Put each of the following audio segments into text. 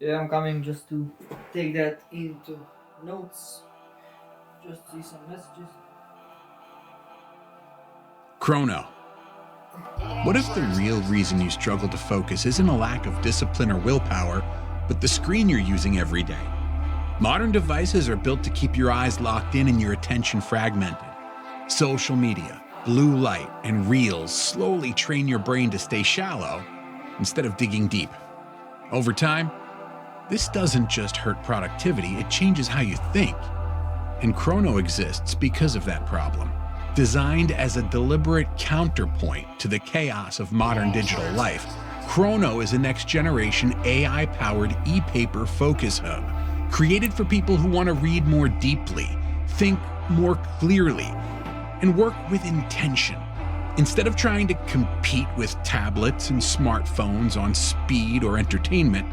Yeah, I'm coming just to take that into notes. Just see some messages. Chrono. What if the real reason you struggle to focus isn't a lack of discipline or willpower, but the screen you're using every day? Modern devices are built to keep your eyes locked in and your attention fragmented. Social media, blue light, and reels slowly train your brain to stay shallow instead of digging deep. Over time, this doesn't just hurt productivity, it changes how you think. And Chrono exists because of that problem. Designed as a deliberate counterpoint to the chaos of modern digital life, Chrono is a next-generation AI-powered e-paper focus hub, created for people who want to read more deeply, think more clearly, and work with intention. Instead of trying to compete with tablets and smartphones on speed or entertainment,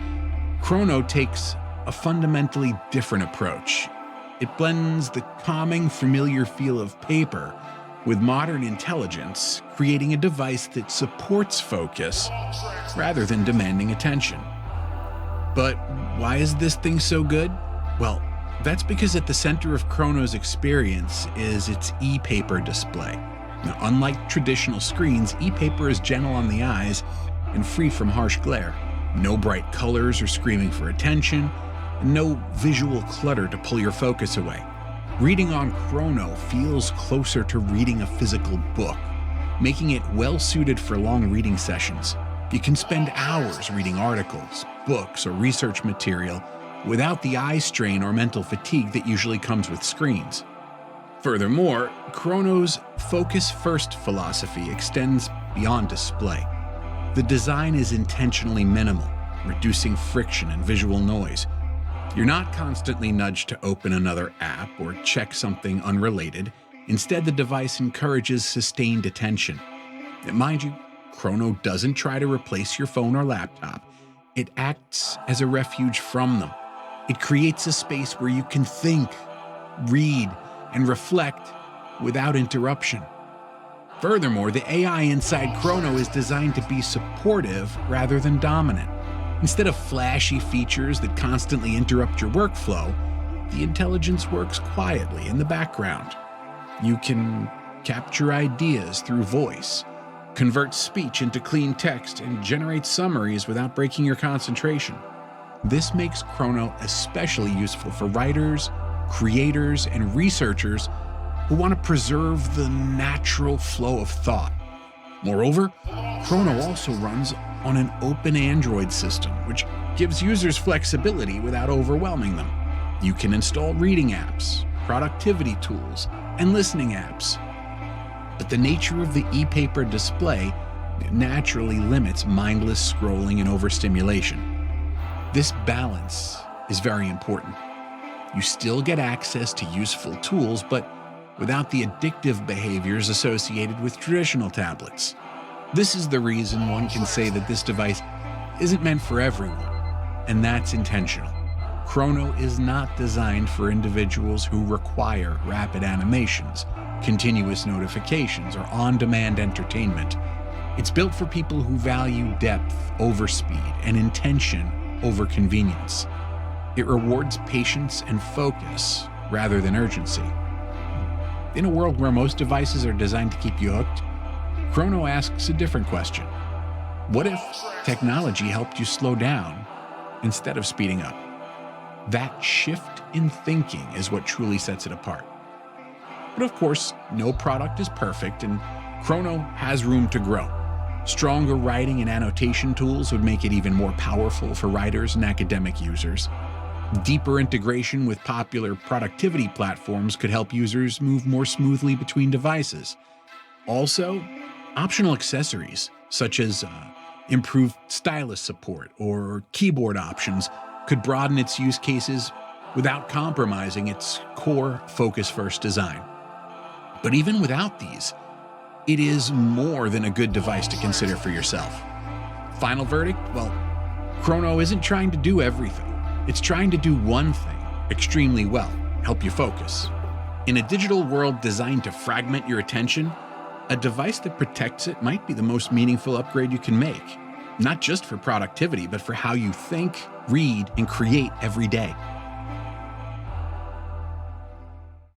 Chrono takes a fundamentally different approach. It blends the calming, familiar feel of paper with modern intelligence, creating a device that supports focus rather than demanding attention. But why is this thing so good? Well, that's because at the center of Chrono's experience is its e-paper display. Now, unlike traditional screens, e-paper is gentle on the eyes and free from harsh glare. No bright colors or screaming for attention, and no visual clutter to pull your focus away. Reading on Chrono feels closer to reading a physical book, making it well-suited for long reading sessions. You can spend hours reading articles, books, or research material without the eye strain or mental fatigue that usually comes with screens. Furthermore, Chrono's focus-first philosophy extends beyond display. The design is intentionally minimal, reducing friction and visual noise. You're not constantly nudged to open another app or check something unrelated. Instead, the device encourages sustained attention. And mind you, Chrono doesn't try to replace your phone or laptop. It acts as a refuge from them. It creates a space where you can think, read, and reflect without interruption. Furthermore, the AI inside Chrono is designed to be supportive rather than dominant. Instead of flashy features that constantly interrupt your workflow, the intelligence works quietly in the background. You can capture ideas through voice, convert speech into clean text, and generate summaries without breaking your concentration. This makes Chrono especially useful for writers, creators, and researchers who want to preserve the natural flow of thought. Moreover, Chrono also runs on an open Android system, which gives users flexibility without overwhelming them. You can install reading apps, productivity tools, and listening apps. But the nature of the e-paper display naturally limits mindless scrolling and overstimulation. This balance is very important. You still get access to useful tools, but without the addictive behaviors associated with traditional tablets. This is the reason one can say that this device isn't meant for everyone, and that's intentional. Chrono is not designed for individuals who require rapid animations, continuous notifications, or on-demand entertainment. It's built for people who value depth over speed and intention over convenience. It rewards patience and focus rather than urgency. In a world where most devices are designed to keep you hooked, Chrono asks a different question. What if technology helped you slow down instead of speeding up? That shift in thinking is what truly sets it apart. But of course, no product is perfect, and Chrono has room to grow. Stronger writing and annotation tools would make it even more powerful for writers and academic users. Deeper integration with popular productivity platforms could help users move more smoothly between devices. Also, optional accessories, such as improved stylus support or keyboard options, could broaden its use cases without compromising its core focus-first design. But even without these, it is more than a good device to consider for yourself. Final verdict? Well, Chrono isn't trying to do everything. It's trying to do one thing extremely well: help you focus. In a digital world designed to fragment your attention, a device that protects it might be the most meaningful upgrade you can make, not just for productivity, but for how you think, read, and create every day.